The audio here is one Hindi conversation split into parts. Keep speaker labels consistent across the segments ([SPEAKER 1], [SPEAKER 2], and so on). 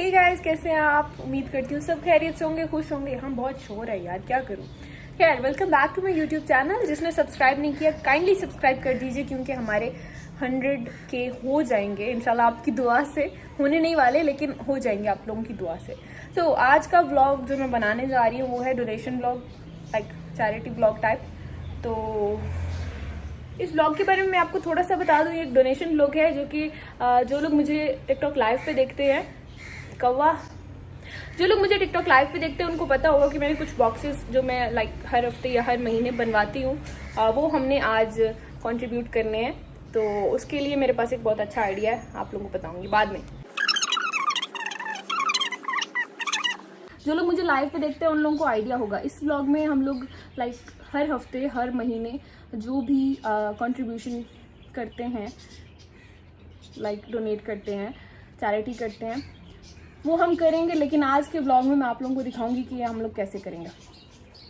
[SPEAKER 1] हे गाइस, कैसे हैं आप? उम्मीद करती हूँ सब खैरियत से होंगे, खुश होंगे। यहाँ बहुत शोर है यार, क्या करूँ। खैर, welcome back to my YouTube channel. जिसने सब्सक्राइब नहीं किया काइंडली सब्सक्राइब कर दीजिए, क्योंकि हमारे 100K हो जाएंगे इंशाल्लाह। आपकी दुआ से होने नहीं वाले, लेकिन हो जाएंगे आप लोगों की दुआ से। तो आज का व्लॉग जो मैं बनाने जा रही हूँ वो है donation vlog, like charity vlog type. तो इस व्लॉग के बारे में मैं आपको थोड़ा सा बता दूं। ये एक डोनेशन व्लॉग है जो कि जो लोग मुझे टिकटॉक लाइव पे देखते हैं, कौवा, जो लोग मुझे टिकटॉक लाइव पे देखते हैं उनको पता होगा कि मैंने कुछ बॉक्सेस जो मैं लाइक हर हफ्ते या हर महीने बनवाती हूँ, वो हमने आज कंट्रीब्यूट करने हैं। तो उसके लिए मेरे पास एक बहुत अच्छा आइडिया है, आप लोगों को बताऊंगी बाद में। जो लोग मुझे लाइव पे देखते हैं उन लोगों को आइडिया होगा। इस व्लॉग में हम लोग लाइक हर हफ्ते हर महीने जो भी कंट्रीब्यूशन करते हैं, लाइक डोनेट करते हैं, चैरिटी करते हैं, वो हम करेंगे। लेकिन आज के व्लॉग में मैं आप लोगों को दिखाऊंगी कि ये हम लोग कैसे करेंगे,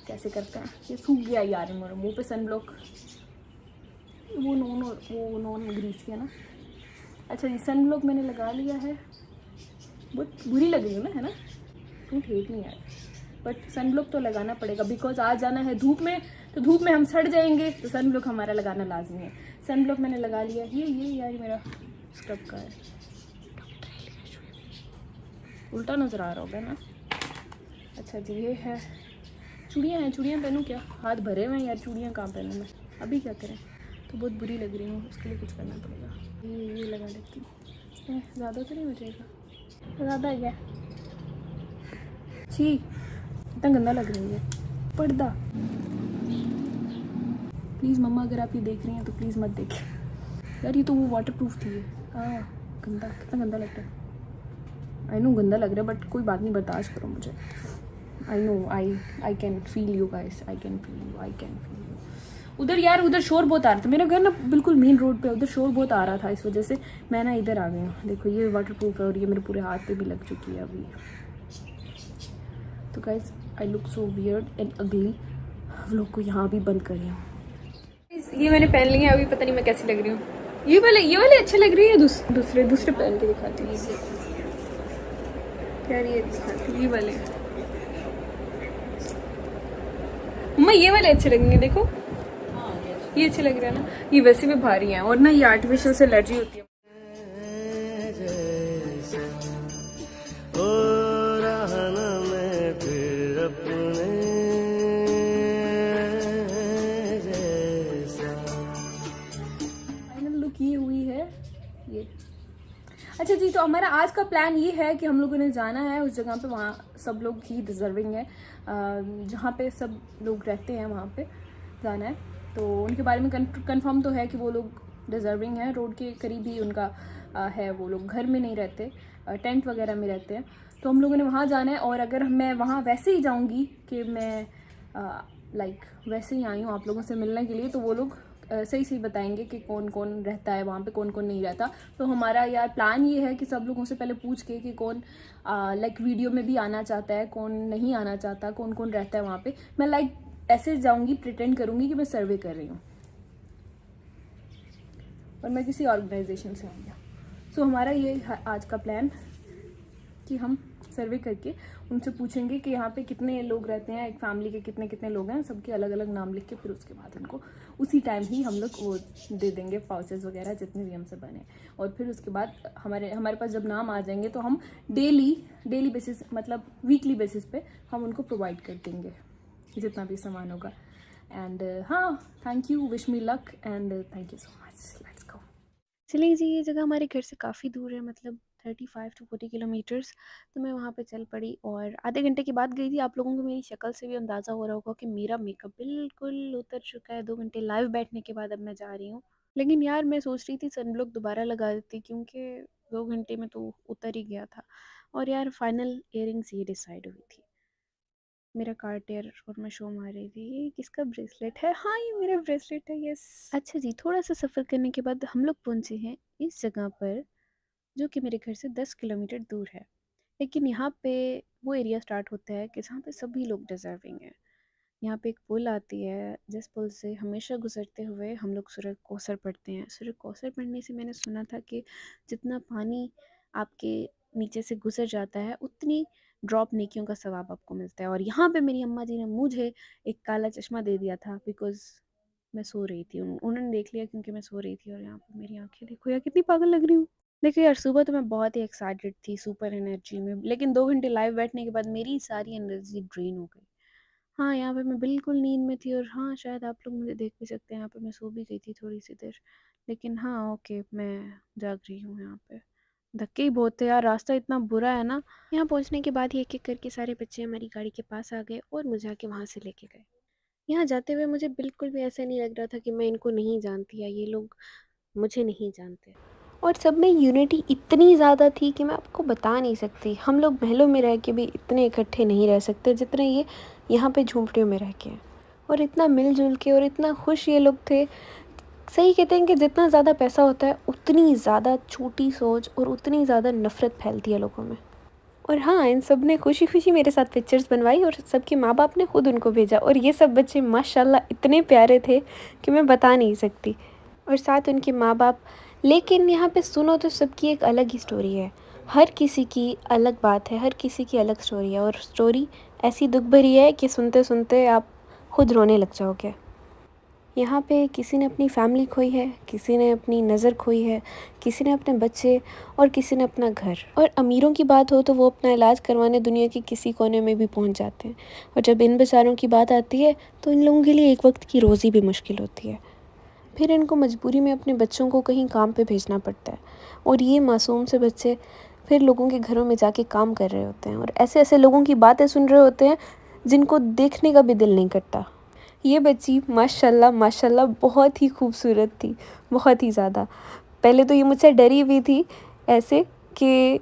[SPEAKER 1] कैसे करते हैं। ये सूख गया यार मेरे मुंह पे सन ब्लॉक, वो नॉन ग्रीस की है ना। अच्छा जी, सन ब्लॉक मैंने लगा लिया है। बहुत बुरी लग रही है ना, है ना? तुम ठीक नहीं यार, बट सन ब्लॉक तो लगाना पड़ेगा बिकॉज आज जाना है धूप में। तो धूप में हम सड़ जाएंगे, तो सन ब्लॉक हमारा लगाना लाजमी है। सन ब्लॉक मैंने लगा लिया। ये यार मेरा स्क्रब का है, उल्टा नज़र आ रहा होगा ना। अच्छा जी, ये है। चूड़ियाँ हैं, चूड़ियाँ पहनूँ क्या? हाथ भरे हुए हैं यार, चूड़ियाँ कहाँ पहनूँ मैं? अभी क्या करें? तो बहुत बुरी लग रही हूँ, उसके लिए कुछ करना पड़ेगा। ये लगा लेती हूँ। ज़्यादा तो नहीं हो जाएगा? ज़्यादा है क्या? छी, इतना गंदा लग रही है पर्दा। प्लीज़ मम्मा, अगर आप ये देख रही हैं तो प्लीज़ मत देखिए यार। ये तो वो वाटर प्रूफ थी ये। गंदा, कितना गंदा लग रहा है। आई नो गंदा लग रहा है, बट कोई बात नहीं, बर्दाश्त करो मुझे। I know, I can feel you guys, I can feel you. उधर यार, उधर शोर बहुत आ रहा था। मेरा घर ना बिल्कुल मेन रोड पे, उधर शोर बहुत आ रहा था, इस वजह से मैं ना इधर आ गई हूँ। देखो ये वाटर प्रूफ है और ये मेरे पूरे हाथ पे भी लग चुकी है अभी। तो guys, I look so weird and अगली। व्लॉग को यहाँ भी बंद कर रही हूँ। ये मैंने पहन ली है, अभी पता नहीं मैं कैसी लग रही हूँ। ये वाले अच्छे लग रही है। दूसरे पहन के दिखाती हूँ यार। ये दिखाती हूँ, ये वाले। मम्मा ये वाले अच्छे लगेंगे, देखो ये अच्छे लग रहे हैं ना। ये वैसे भी भारी हैं और ना ये आर्टिफिशियल से एलर्जी होती है। फाइनल लुक ये हुई है ये। अच्छा जी, तो हमारा आज का प्लान ये है कि हम लोगों ने जाना है उस जगह पे, वहाँ सब लोग ही डिजर्विंग है, जहाँ पे सब लोग रहते हैं वहाँ पे जाना है। तो उनके बारे में कंफर्म तो है कि वो लोग डिजर्विंग हैं। रोड के करीब ही उनका है, वो लोग घर में नहीं रहते, टेंट वगैरह में रहते हैं। तो हम लोगों ने वहाँ जाना है। और अगर मैं वहाँ वैसे ही जाऊँगी कि मैं लाइक वैसे ही आई हूँ आप लोगों से मिलने के लिए, तो वो लोग सही सही बताएंगे कि कौन कौन रहता है वहाँ पे, कौन कौन नहीं रहता। तो हमारा यार प्लान ये है कि सब लोगों से पहले पूछ के कि कौन लाइक वीडियो में भी आना चाहता है, कौन नहीं आना चाहता, कौन कौन रहता है वहाँ पे। मैं लाइक ऐसे जाऊँगी, प्रिटेंड करूँगी कि मैं सर्वे कर रही हूँ और मैं किसी ऑर्गेनाइजेशन से आऊँगी। सो हमारा ये आज का प्लान कि हम सर्वे करके उनसे पूछेंगे कि यहाँ पे कितने लोग रहते हैं, एक फैमिली के कितने कितने लोग हैं, सबके अलग अलग नाम लिख के फिर उसके बाद उनको उसी टाइम ही हम लोग वो दे देंगे, पाउचेस वगैरह जितने भी हमसे बने। और फिर उसके बाद हमारे पास जब नाम आ जाएंगे तो हम डेली बेसिस, मतलब वीकली बेसिस पे हम उनको प्रोवाइड कर देंगे जितना भी सामान होगा। एंड हाँ, thank you, wish me luck and thank you so much. Let's go. चलिए जी, ये जगह हमारे घर से काफ़ी दूर है, मतलब 35 to 40 किलोमीटर्स। तो मैं वहाँ पे चल पड़ी और आधे घंटे के बाद गई थी। आप लोगों को मेरी शक्ल से भी अंदाज़ा हो रहा होगा कि मेरा मेकअप बिल्कुल उतर चुका है। 2 घंटे लाइव बैठने के बाद अब मैं जा रही हूँ। लेकिन यार मैं सोच रही थी सनब्लॉक दोबारा लगा देती, क्योंकि 2 घंटे में तो उतर ही गया था। और यार फाइनल इयरिंग्स ये डिसाइड हुई थी। मेरा कार्टियर और मैं शो मार रही थी। ये किसका ब्रेसलेट है? हाँ, ये मेरा ब्रेसलेट है, यस। अच्छा जी, थोड़ा सा सफ़र करने के बाद हम लोग पहुँचे हैं इस जगह पर, जो कि मेरे घर से 10 किलोमीटर दूर है। लेकिन यहाँ पे वो एरिया स्टार्ट होता है कि जहाँ पे सभी लोग डिज़र्विंग हैं। यहाँ पे एक पुल आती है, जिस पुल से हमेशा गुजरते हुए हम लोग सूरज कौसर पढ़ते हैं। सूरज कौसर पढ़ने से मैंने सुना था कि जितना पानी आपके
[SPEAKER 2] नीचे से गुजर जाता है, उतनी ड्रॉप नेकियों का सवाब आपको मिलता है। और यहाँ पे मेरी अम्मा जी ने मुझे एक काला चश्मा दे दिया था, बिकॉज़ मैं सो रही थी। उन्होंने देख लिया क्योंकि मैं सो रही थी, और यहाँ पे मेरी आँखें देखो यार, कितनी पागल लग रही हूँ। देखो यार, सुबह तो मैं बहुत ही एक्साइटेड थी, सुपर एनर्जी में, लेकिन 2 घंटे लाइव बैठने के बाद मेरी सारी एनर्जी ड्रेन हो गई। हाँ, यहाँ पे मैं बिल्कुल नींद में थी, और हाँ, शायद आप लोग मुझे देख भी सकते हैं, यहाँ पे मैं सो भी गई थी थोड़ी-सी देर। लेकिन हाँ, ओके, मैं जाग रही हूँ यहाँ पे। धक्के ही बहुत थे यार, रास्ता इतना बुरा है ना। यहाँ पहुँचने के बाद ही एक-एक करके सारे बच्चे हमारी गाड़ी के पास आ गए और मुझे आके वहाँ से लेके गए। यहाँ जाते हुए मुझे बिल्कुल भी ऐसा नहीं लग रहा था कि मैं इनको नहीं जानती या ये लोग मुझे नहीं जानते। और सब में यूनिटी इतनी ज़्यादा थी कि मैं आपको बता नहीं सकती। हम लोग महलों में रह के भी इतने इकट्ठे नहीं रह सकते जितने ये यहाँ पे झोंपड़ियों में रह के हैं। और इतना मिलजुल के और इतना खुश ये लोग थे। सही कहते हैं कि जितना ज़्यादा पैसा होता है उतनी ज़्यादा छोटी सोच और उतनी ज़्यादा नफ़रत फैलती है लोगों में। और हाँ, इन सब ने खुशी-खुशी मेरे साथ पिक्चर्स बनवाई और सबके माँ-बाप ने खुद उनको भेजा, और ये सब बच्चे माशाल्लाह इतने प्यारे थे कि मैं बता नहीं सकती। और साथ उनके माँ-बाप। लेकिन यहाँ पे सुनो तो सबकी एक अलग ही स्टोरी है। हर किसी की अलग बात है, हर किसी की अलग स्टोरी है, और स्टोरी ऐसी दुःख भरी है कि सुनते-सुनते आप खुद रोने लग जाओगे। यहाँ पे किसी ने अपनी फैमिली खोई है, किसी ने अपनी नज़र खोई है, किसी ने अपने बच्चे, और किसी ने अपना घर। और अमीरों की बात हो तो वो अपना इलाज करवाने दुनिया के किसी कोने में भी पहुँच जाते हैं, और जब इन बेचारों की बात आती है तो इन लोगों के लिए एक वक्त की रोज़ी भी मुश्किल होती है। फिर इनको मजबूरी में अपने बच्चों को कहीं काम पे भेजना पड़ता है, और ये मासूम से बच्चे फिर लोगों के घरों में जाके काम कर रहे होते हैं, और ऐसे-ऐसे लोगों की बातें सुन रहे होते हैं जिनको देखने का भी दिल नहीं करता। ये बच्ची माशाल्लाह माशाल्लाह बहुत ही खूबसूरत थी, बहुत ही ज़्यादा। पहले तो ये मुझसे डरी हुई थी ऐसे कि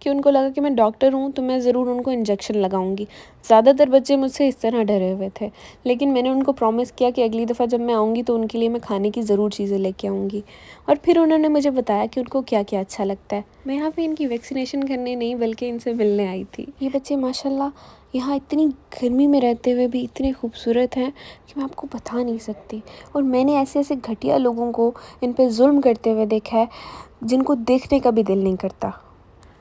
[SPEAKER 2] उनको लगा कि मैं डॉक्टर हूँ तो मैं ज़रूर उनको इंजेक्शन लगाऊंगी। ज़्यादातर बच्चे मुझसे इस तरह डरे हुए थे, लेकिन मैंने उनको प्रॉमिस किया कि अगली दफ़ा जब मैं आऊँगी तो उनके लिए मैं खाने की ज़रूर चीज़ें लेके आऊँगी। और फिर उन्होंने मुझे बताया कि उनको क्या क्या अच्छा लगता है। मैं यहाँ पे इनकी वैक्सीनेशन करने नहीं बल्कि इनसे मिलने आई थी। ये बच्चे माशाल्लाह यहाँ इतनी गर्मी में रहते हुए भी इतने खूबसूरत हैं कि मैं आपको बता नहीं सकती। और मैंने ऐसे ऐसे घटिया लोगों को इन पे जुल्म करते हुए देखा है जिनको देखने का भी दिल नहीं करता।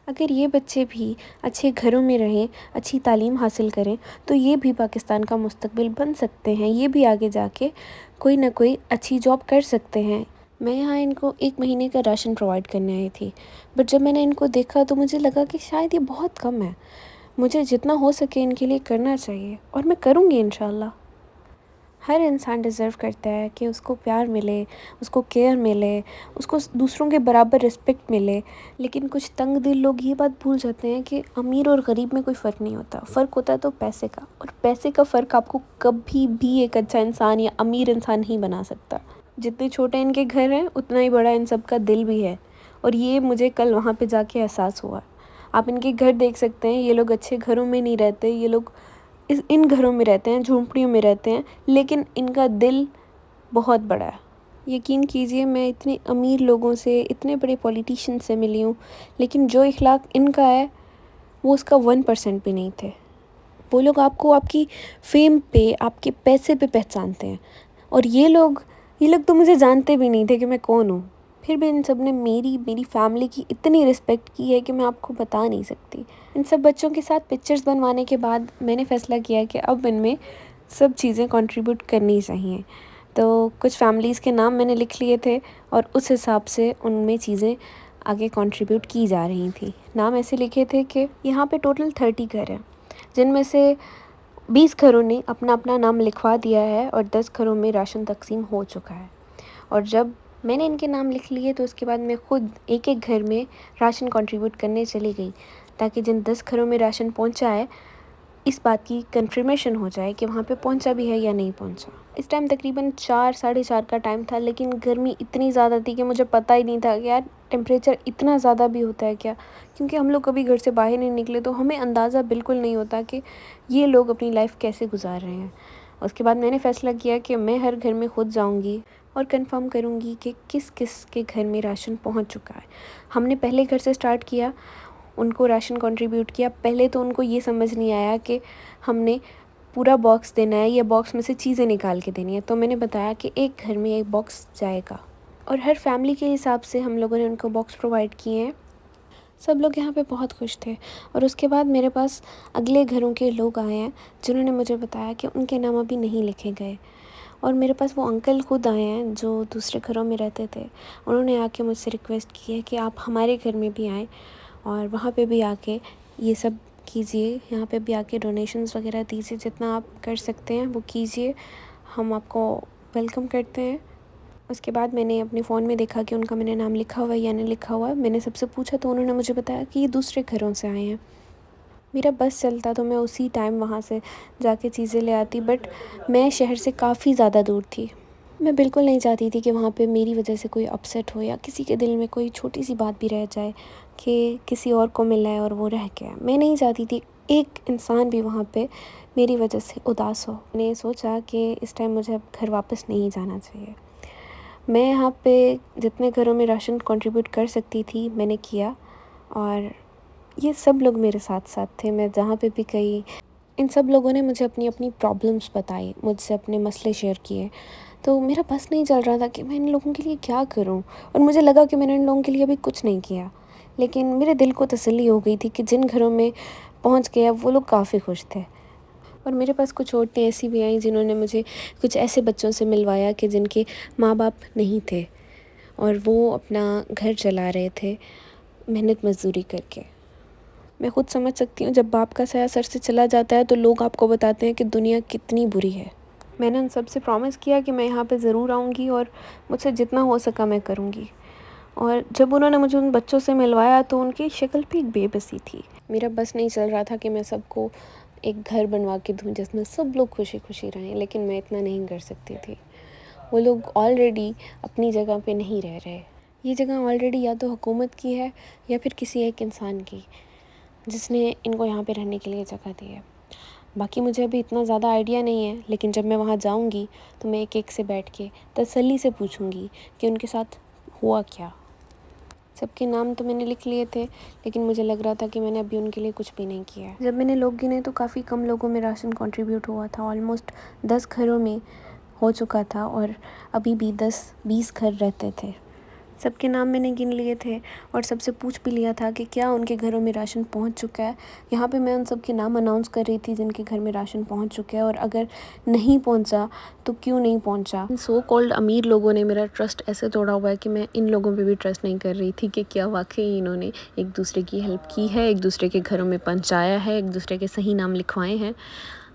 [SPEAKER 2] अगर ये बच्चे भी अच्छे घरों में रहें, अच्छी तालीम हासिल करें, तो ये भी पाकिस्तान का मुस्तकबिल बन सकते हैं। ये भी आगे जाके कोई ना कोई अच्छी जॉब कर सकते हैं। मैं यहाँ इनको 1 महीने का राशन प्रोवाइड करने आई थी, बट जब मैंने इनको देखा तो मुझे लगा कि शायद ये बहुत कम है। मुझे जितना हो सके इनके लिए करना चाहिए, और मैं करूँगी इंशाल्लाह। हर इंसान डिज़र्व करता है कि उसको प्यार मिले, उसको केयर मिले, उसको दूसरों के बराबर रिस्पेक्ट मिले। लेकिन कुछ तंग दिल लोग ये बात भूल जाते हैं कि अमीर और गरीब में कोई फ़र्क नहीं होता। फ़र्क होता है तो पैसे का, और पैसे का फ़र्क आपको कभी भी एक अच्छा इंसान या अमीर इंसान नहीं बना सकता। जितने छोटे इनके घर हैं उतना ही बड़ा इन सब का दिल भी है, और ये मुझे कल वहाँ पे जाके एहसास हुआ। आप इनके घर देख सकते हैं, ये लोग अच्छे घरों में नहीं रहते, ये लोग इन घरों में रहते हैं, झोंपड़ियों में रहते हैं, लेकिन इनका दिल बहुत बड़ा है। यकीन कीजिए, मैं इतने अमीर लोगों से, इतने बड़े पॉलिटिशियन से मिली हूँ, लेकिन जो इखलाक इनका है वो उसका 1% भी नहीं थे। वो लोग आपको आपकी फेम पे, आपके पैसे पे पहचानते हैं, और ये लोग तो मुझे जानते भी नहीं थे कि मैं कौन हूँ। फिर भी इन सब ने मेरी फैमिली की इतनी रिस्पेक्ट की है कि मैं आपको बता नहीं सकती। इन सब बच्चों के साथ पिक्चर्स बनवाने के बाद मैंने फ़ैसला किया कि अब इनमें सब चीज़ें कंट्रीब्यूट करनी चाहिए। तो कुछ फैमिलीज़ के नाम मैंने लिख लिए थे, और उस हिसाब से उनमें चीज़ें आगे कंट्रीब्यूट की जा रही थी। नाम ऐसे लिखे थे कि यहाँ पे टोटल 30 घर हैं, जिनमें से 20 घरों ने अपना अपना नाम लिखवा दिया है, और 10 घरों में राशन तकसीम हो चुका है। और जब मैंने इनके नाम लिख लिए तो उसके बाद मैं खुद एक-एक घर में राशन कंट्रीब्यूट करने चली गई, ताकि जिन 10 घरों में राशन पहुंचा है इस बात की कंफर्मेशन हो जाए कि वहाँ पे पहुंचा भी है या नहीं पहुंचा। इस टाइम तकरीबन 4 साढ़े 4 का टाइम था, लेकिन गर्मी इतनी ज़्यादा थी कि मुझे पता ही नहीं था कि यार टेम्परेचर इतना ज़्यादा भी होता है क्या, क्योंकि हम लोग कभी घर से बाहर नहीं निकले, तो हमें अंदाज़ा बिल्कुल नहीं होता कि ये लोग अपनी लाइफ कैसे गुजार रहे हैं। उसके बाद मैंने फ़ैसला किया कि मैं हर घर में खुद जाऊँगी और कंफर्म करूँगी कि किस किस के घर में राशन पहुँच चुका है। हमने पहले घर से स्टार्ट किया, उनको राशन कंट्रीब्यूट किया। पहले तो उनको ये समझ नहीं आया कि हमने पूरा बॉक्स देना है या बॉक्स में से चीज़ें निकाल के देनी है, तो मैंने बताया कि एक घर में एक बॉक्स जाएगा, और हर फैमिली के हिसाब से हम लोगों ने उनको बॉक्स प्रोवाइड किए हैं। सब लोग यहाँ पे बहुत खुश थे। और उसके बाद मेरे पास अगले घरों के लोग आए हैं जिन्होंने मुझे बताया कि उनके नाम अभी नहीं लिखे गए। और मेरे पास वो अंकल खुद आए हैं जो दूसरे घरों में रहते थे। उन्होंने आके मुझसे रिक्वेस्ट की है कि आप हमारे घर में भी आएँ और वहाँ पे भी आके ये सब कीजिए, यहाँ पे भी आके डोनेशंस वगैरह दीजिए, जितना आप कर सकते हैं वो कीजिए, हम आपको वेलकम करते हैं। उसके बाद मैंने अपने फ़ोन में देखा कि उनका मैंने नाम लिखा हुआ है या नहीं लिखा हुआ है। मैंने सबसे पूछा तो उन्होंने मुझे बताया कि ये दूसरे घरों से आए हैं। मेरा बस चलता तो मैं उसी टाइम वहाँ से जाके चीज़ें ले आती, बट मैं शहर से काफ़ी ज़्यादा दूर थी। मैं बिल्कुल नहीं चाहती थी कि वहाँ पे मेरी वजह से कोई अपसेट हो या किसी के दिल में कोई छोटी सी बात भी रह जाए कि किसी और को मिला है और वो रह गया। मैं नहीं चाहती थी एक इंसान भी वहाँ पे मेरी वजह से उदास हो। मैंने सोचा कि इस टाइम मुझे अब घर वापस नहीं जाना चाहिए। मैं यहाँ पे जितने घरों में राशन कंट्रीब्यूट कर सकती थी मैंने किया, और ये सब लोग मेरे साथ साथ थे। मैं जहाँ पे भी गई, इन सब लोगों ने मुझे अपनी अपनी प्रॉब्लम्स बताई, मुझसे अपने मसले शेयर किए। तो मेरा बस नहीं चल रहा था कि मैं इन लोगों के लिए क्या करूं, और मुझे लगा कि मैंने इन लोगों के लिए अभी कुछ नहीं किया। लेकिन मेरे दिल को तसल्ली हो गई थी कि जिन घरों में पहुंच गया वो लोग काफ़ी खुश थे। और मेरे पास कुछ औरतें ऐसी भी आई जिन्होंने मुझे कुछ ऐसे बच्चों से मिलवाया कि जिनके माँ बाप नहीं थे और वो अपना घर चला रहे थे मेहनत मज़दूरी करके। मैं खुद समझ सकती हूँ, जब बाप का साया सर से चला जाता है तो लोग आपको बताते हैं कि दुनिया कितनी बुरी है। मैंने उन सब से प्रॉमिस किया कि मैं यहाँ पे ज़रूर आऊँगी और मुझसे जितना हो सका मैं करूँगी। और जब उन्होंने मुझे उन बच्चों से मिलवाया तो उनकी शक्ल पे एक बेबसी थी। मेरा बस नहीं चल रहा था कि मैं सबको एक घर बनवा के दूँ जिसमें सब लोग खुशी खुशी रहें, लेकिन मैं इतना नहीं कर सकती थी। वो लोग ऑलरेडी अपनी जगह पे नहीं रह रहे। ये जगह ऑलरेडी या तो हुकूमत की है या फिर किसी एक इंसान की, जिसने इनको यहाँ पे रहने के लिए जगह दी है। बाकी मुझे अभी इतना ज़्यादा आइडिया नहीं है, लेकिन जब मैं वहाँ जाऊँगी तो मैं एक एक से बैठ के तसल्ली से पूछूँगी कि उनके साथ हुआ क्या। सबके नाम तो मैंने लिख लिए थे, लेकिन मुझे लग रहा था कि मैंने अभी उनके लिए कुछ भी नहीं किया है। जब मैंने लोग गिने तो काफ़ी कम लोगों में राशन कंट्रीब्यूट हुआ था। ऑलमोस्ट 10 घरों में हो चुका था और अभी भी 10-20 घर रहते थे। सबके नाम मैंने गिन लिए थे और सबसे पूछ भी लिया था कि क्या उनके घरों में राशन पहुंच चुका है। यहाँ पे मैं उन सब के नाम अनाउंस कर रही थी जिनके घर में राशन पहुंच चुका है, और अगर नहीं पहुंचा तो क्यों नहीं पहुंचा। इन सो कॉल्ड अमीर लोगों ने मेरा ट्रस्ट ऐसे तोड़ा हुआ है कि मैं इन लोगों पे भी ट्रस्ट नहीं कर रही थी कि क्या वाकई इन्होंने एक दूसरे की हेल्प की है, एक दूसरे के घरों में पहुँचाया है, एक दूसरे के सही नाम लिखवाए हैं।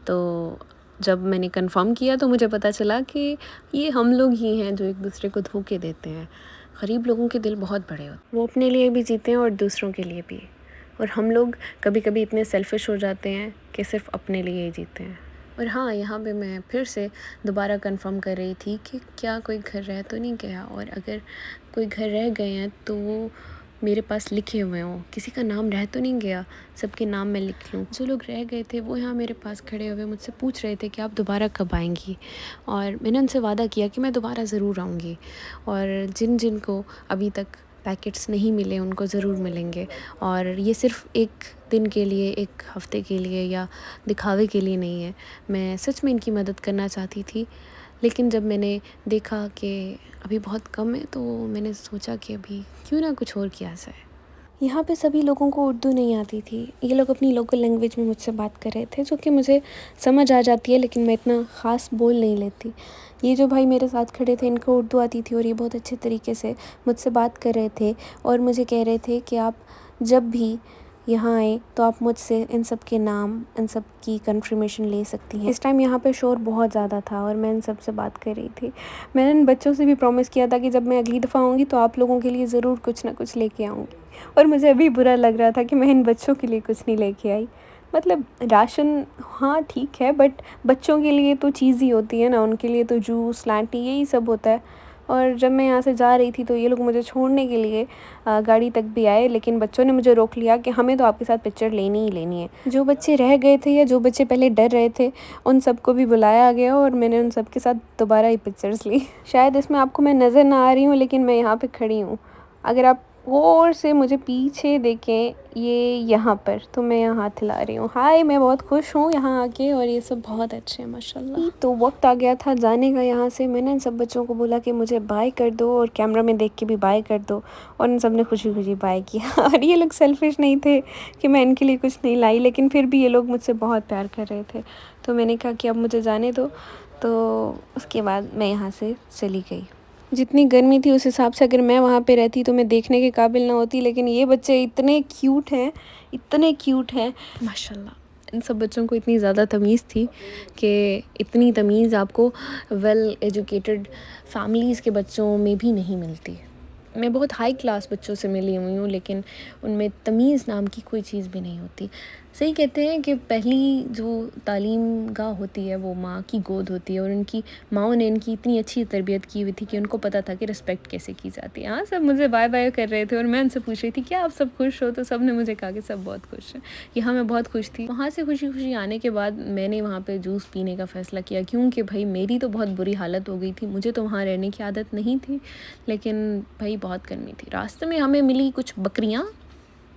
[SPEAKER 2] तो जब मैंने कंफर्म किया तो मुझे पता चला कि ये हम लोग ही हैं जो एक दूसरे को धोखे देते हैं। गरीब लोगों के दिल बहुत बड़े होते हैं, वो अपने लिए भी जीते हैं और दूसरों के लिए भी। और हम लोग कभी कभी इतने सेल्फिश हो जाते हैं कि सिर्फ अपने लिए ही जीते हैं। और हाँ, यहाँ पे मैं फिर से दोबारा कंफर्म कर रही थी कि क्या कोई घर रह तो नहीं गया, और अगर कोई घर रह गए हैं तो वो मेरे पास लिखे हुए हों, किसी का नाम रह तो नहीं गया, सबके नाम मैं लिख लूँ। जो लोग रह गए थे वो यहाँ मेरे पास खड़े हुए मुझसे पूछ रहे थे कि आप दोबारा कब आएंगी, और मैंने उनसे वादा किया कि मैं दोबारा ज़रूर आऊँगी। और जिन जिन को अभी तक पैकेट्स नहीं मिले उनको ज़रूर मिलेंगे। और ये सिर्फ एक दिन के लिए, एक हफ़्ते के लिए या दिखावे के लिए नहीं है। मैं सच में इनकी मदद करना चाहती थी, लेकिन जब मैंने देखा कि अभी बहुत कम है तो मैंने सोचा कि अभी क्यों ना कुछ और किया जाए। यहाँ पे सभी लोगों को उर्दू नहीं आती थी। ये लोग अपनी लोकल लैंग्वेज में मुझसे बात कर रहे थे, जो कि मुझे समझ आ जाती है, लेकिन मैं इतना ख़ास बोल नहीं लेती। ये जो भाई मेरे साथ खड़े थे इनको उर्दू आती थी और ये बहुत अच्छे तरीके से मुझसे बात कर रहे थे और मुझे कह रहे थे कि आप जब भी यहाँ आए तो आप मुझसे इन सब के नाम, इन सब की कंफर्मेशन ले सकती हैं। इस टाइम यहाँ पे शोर बहुत ज़्यादा था और मैं इन सब से बात कर रही थी। मैंने इन बच्चों से भी प्रॉमिस किया था कि जब मैं अगली दफ़ा आऊँगी तो आप लोगों के लिए ज़रूर कुछ ना कुछ लेके आऊँगी, और मुझे अभी बुरा लग रहा था कि मैं इन बच्चों के लिए कुछ नहीं लेके आई। मतलब राशन हाँ ठीक है, बट बच्चों के लिए तो चीज़ ही होती है ना, उनके लिए तो जूस, लांटी यही सब होता है। और जब मैं यहाँ से जा रही थी तो ये लोग मुझे छोड़ने के लिए गाड़ी तक भी आए, लेकिन बच्चों ने मुझे रोक लिया कि हमें तो आपके साथ पिक्चर लेनी ही लेनी है। जो बच्चे रह गए थे या जो बच्चे पहले डर रहे थे उन सबको भी बुलाया गया और मैंने उन सब के साथ दोबारा ही पिक्चर्स ली। शायद इसमें आपको मैं नज़र ना आ रही हूँ, लेकिन मैं यहाँ पे खड़ी हूँ। अगर आप और से मुझे पीछे देखें, ये यहाँ पर, तो मैं यहाँ हाथ हिला रही हूँ। हाय, मैं बहुत खुश हूँ यहाँ आके और ये सब बहुत अच्छे हैं माशाल्लाह। तो वक्त आ गया था जाने का यहाँ से। मैंने इन सब बच्चों को बोला कि मुझे बाय कर दो और कैमरा में देख के भी बाय कर दो, और इन सब ने खुशी खुशी बाय किया। और ये लोग सेल्फिश नहीं थे कि मैं इनके लिए कुछ नहीं लाई, लेकिन फिर भी ये लोग मुझसे बहुत प्यार कर रहे थे। तो मैंने कहा कि अब मुझे जाने दो, तो उसके बाद मैं यहाँ से चली गई। जितनी गर्मी थी उस हिसाब से अगर मैं वहाँ पे रहती तो मैं देखने के काबिल ना होती, लेकिन ये बच्चे इतने क्यूट हैं, इतने क्यूट हैं माशाल्लाह। इन सब बच्चों को इतनी ज़्यादा तमीज़ थी कि इतनी तमीज़ आपको वेल एजुकेटेड फैमिलीज़ के बच्चों में भी नहीं मिलती। मैं बहुत हाई क्लास बच्चों से मिली हुई हूँ, लेकिन उनमें तमीज़ नाम की कोई चीज़ भी नहीं होती। सही कहते हैं कि पहली जो तालीम गाह होती है वो माँ की गोद होती है, और उनकी माँओं ने इनकी इतनी अच्छी तरबियत की हुई थी कि उनको पता था कि रिस्पेक्ट कैसे की जाती है। हाँ, सब मुझे बाय बाय कर रहे थे और मैं उनसे पूछ रही थी क्या आप सब खुश हो, तो सब ने मुझे कहा कि सब बहुत खुश हैं। यहाँ मैं बहुत खुश थी। वहाँ से खुशी खुशी आने के बाद मैंने वहाँ पे जूस पीने का फ़ैसला किया, क्योंकि भाई मेरी तो बहुत बुरी हालत हो गई थी। मुझे तो वहाँ रहने की आदत नहीं थी, लेकिन भाई बहुत गर्मी थी। रास्ते में हमें मिली कुछ बकरियाँ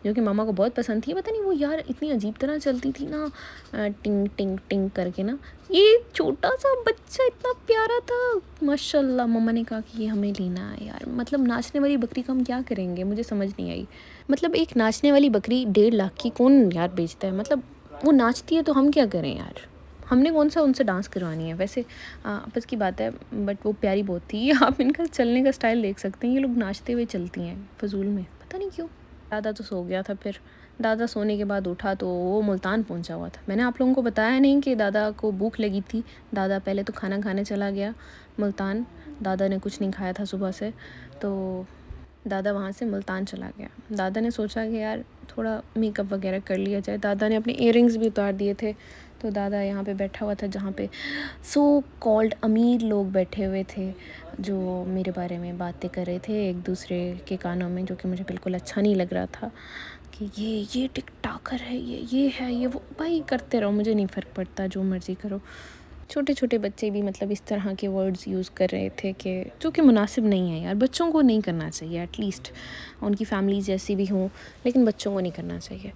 [SPEAKER 2] जो कि मामा को बहुत पसंद थी। पता नहीं वो यार इतनी अजीब तरह चलती थी ना, टिंग टिंग टिंग करके ना। ये छोटा सा बच्चा इतना प्यारा था माशाल्लाह। मम्मा ने कहा कि ये हमें लेना है यार। मतलब नाचने वाली बकरी का हम क्या करेंगे, मुझे समझ नहीं आई। मतलब एक नाचने वाली बकरी 1.5 लाख की कौन यार बेचता है। मतलब वो नाचती है तो हम क्या करें यार, हमने कौन सा उनसे डांस करवानी है। वैसे आपस की बात है, बट वो प्यारी बहुत थी। आप इनका चलने का स्टाइल देख सकते हैं, ये लोग नाचते हुए चलती हैं फजूल में, पता नहीं क्यों। दादा तो सो गया था। फिर दादा सोने के बाद उठा तो वो मुल्तान पहुंचा हुआ था। मैंने आप लोगों को बताया नहीं कि दादा को भूख लगी थी। दादा पहले तो खाना खाने चला गया मुल्तान। दादा ने कुछ नहीं खाया था सुबह से, तो दादा वहाँ से मुल्तान चला गया। दादा ने सोचा कि यार थोड़ा मेकअप वगैरह कर लिया जाए। दादा ने अपने इयररिंग्स भी उतार दिए थे। तो दादा यहाँ पे बैठा हुआ था जहाँ पे सो कॉल्ड अमीर लोग बैठे हुए थे, जो मेरे बारे में बातें कर रहे थे एक दूसरे के कानों में, जो कि मुझे बिल्कुल अच्छा नहीं लग रहा था कि ये टिकटॉकर है, ये है, ये वो। भाई करते रहो, मुझे नहीं फ़र्क पड़ता, जो मर्ज़ी करो। छोटे छोटे बच्चे भी मतलब इस तरह के वर्ड्स यूज़ कर रहे थे कि जो कि मुनासिब नहीं है यार। बच्चों को नहीं करना चाहिए, एटलीस्ट उनकी फैमिलीज जैसी भी हों, लेकिन बच्चों को नहीं करना चाहिए।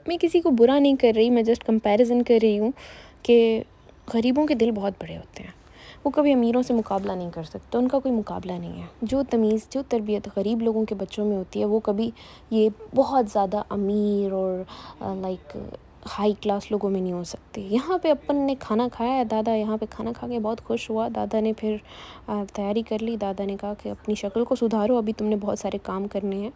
[SPEAKER 2] मैं किसी को बुरा नहीं कर रही, मैं जस्ट कंपैरिजन कर रही हूँ कि गरीबों के दिल बहुत बड़े होते हैं। वो कभी अमीरों से मुकाबला नहीं कर सकते, उनका कोई मुकाबला नहीं है। जो तमीज़, जो तरबियत गरीब लोगों के बच्चों में होती है, वो कभी ये बहुत ज़्यादा अमीर और लाइक हाई क्लास लोगों में नहीं हो सकती। यहाँ पे अपन ने खाना खाया है। दादा यहाँ पे खाना खा के बहुत खुश हुआ। दादा ने फिर तैयारी कर ली। दादा ने कहा कि अपनी शक्ल को सुधारो, अभी तुमने बहुत सारे काम करने हैं।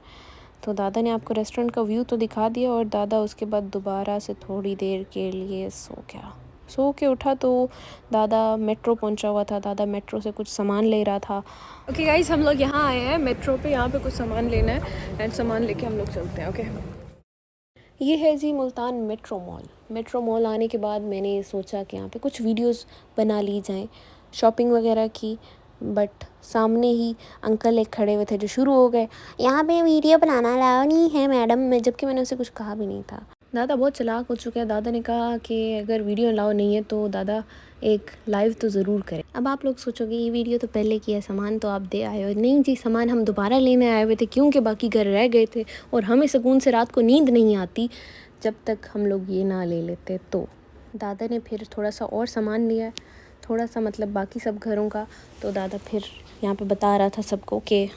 [SPEAKER 2] तो दादा ने आपको रेस्टोरेंट का व्यू तो दिखा दिया, और दादा उसके बाद दोबारा से थोड़ी देर के लिए सो गया। सो के उठा तो दादा मेट्रो पहुंचा हुआ था। दादा मेट्रो से कुछ सामान ले रहा था। ओके गाइस, हम लोग यहाँ आए हैं मेट्रो पे। यहाँ पे कुछ सामान लेना है एंड सामान लेके हम लोग चलते हैं। ओके, ये है जी Multan metro mall. Metro mall आने के बाद मैंने सोचा कि यहाँ पे कुछ वीडियोस बना ली जाएं, शॉपिंग वगैरह की। बट सामने ही अंकल एक खड़े हुए थे जो शुरू हो गए, यहाँ पे वीडियो बनाना अलाउ नहीं है मैडम में, जबकि मैंने उसे कुछ कहा भी नहीं था। दादा बहुत चालाक हो चुका है। दादा ने कहा कि अगर वीडियो अलाउ नहीं है तो दादा एक लाइव तो ज़रूर करें। अब आप लोग सोचोगे ये वीडियो तो पहले की है, सामान तो आप दे आए हो। नहीं जी, सामान हम दोबारा लेने आए हुए थे, क्योंकि बाकी घर रह गए थे और हमें सुकून से रात को नींद नहीं आती जब तक हम लोग ये ना ले लेते। तो दादा ने फिर थोड़ा सा और सामान लिया, थोड़ा सा मतलब बाकी सब घरों का। तो दादा फिर यहाँ पे बता रहा था सबको कि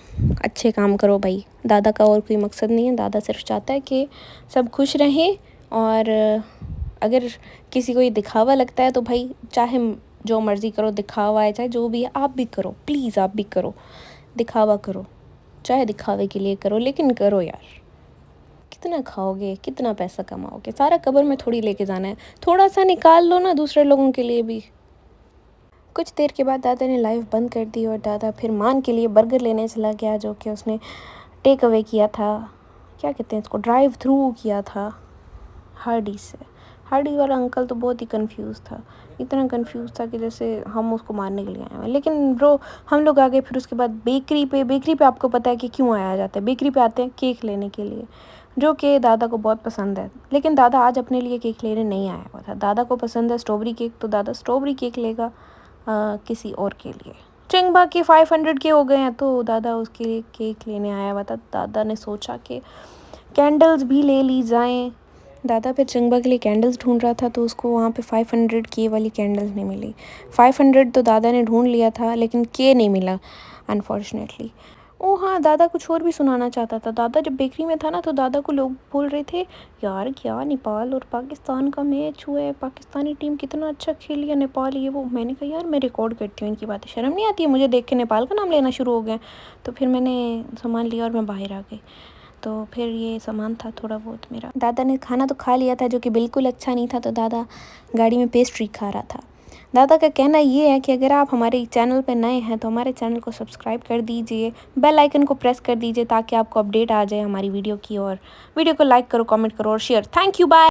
[SPEAKER 2] अच्छे काम करो भाई। दादा का और कोई मकसद नहीं है, दादा सिर्फ चाहता है कि सब खुश रहें। और अगर किसी को ये दिखावा लगता है तो भाई चाहे जो मर्ज़ी करो, दिखावा है चाहे जो भी है, आप भी करो, प्लीज़ आप भी करो, दिखावा करो, चाहे दिखावे के लिए करो, लेकिन करो यार। कितना खाओगे, कितना पैसा कमाओगे, सारा कब्र में थोड़ी लेके जाना है। थोड़ा सा निकाल लो ना दूसरे लोगों के लिए भी। कुछ देर के बाद दादा ने लाइव बंद कर दी और दादा फिर मान के लिए बर्गर लेने चला गया, जो कि उसने टेक अवे किया था, क्या कहते हैं इसको, ड्राइव थ्रू किया था हार्डी से। हार्डी वाला अंकल तो बहुत ही कंफ्यूज था, इतना कंफ्यूज था कि जैसे हम उसको मारने के लिए आए हैं। लेकिन ब्रो हम लोग आ गए। फिर उसके बाद बेकरी पे आपको पता है कि क्यों आया जाता है। बेकरी पे आते हैं केक लेने के लिए, जो कि दादा को बहुत पसंद है। लेकिन दादा आज अपने लिए केक लेने नहीं आया हुआ था। दादा को पसंद है स्ट्रॉबेरी केक, तो दादा स्ट्रॉबेरी केक लेगा किसी और के लिए। चिंगबा के 500 के हो गए हैं, तो दादा उसके लिए केक लेने आया हुआ था। दादा ने सोचा कि कैंडल्स भी ले ली जाएं। दादा फिर चिंगबा के लिए कैंडल्स ढूंढ रहा था, तो उसको वहाँ पे 500 के वाली कैंडल्स नहीं मिली। 500 तो दादा ने ढूंढ लिया था, लेकिन के नहीं मिला अनफॉर्चुनेटली। ओ हाँ, दादा कुछ और भी सुनाना चाहता था। दादा जब बेकरी में था ना, तो दादा को लोग बोल रहे थे, यार क्या नेपाल और पाकिस्तान का मैच हुआ है, पाकिस्तानी टीम कितना अच्छा खेली है, नेपाल ये वो। मैंने कहा यार मैं रिकॉर्ड करती हूँ इनकी बातें, शर्म नहीं आती है मुझे देख के नेपाल का नाम लेना शुरू हो गए। तो फिर मैंने सामान लिया और मैं बाहर आ गई। तो फिर ये सामान था थोड़ा बहुत मेरा। दादा ने खाना तो खा लिया था, जो कि बिल्कुल अच्छा नहीं था, तो दादा गाड़ी में पेस्ट्री खा रहा था। दादा का कहना ये है कि अगर आप हमारे चैनल पर नए हैं तो हमारे चैनल को सब्सक्राइब कर दीजिए, बेल आइकन को प्रेस कर दीजिए, ताकि आपको अपडेट आ जाए हमारी वीडियो की। और वीडियो को लाइक करो, कमेंट करो और शेयर। Thank you, bye.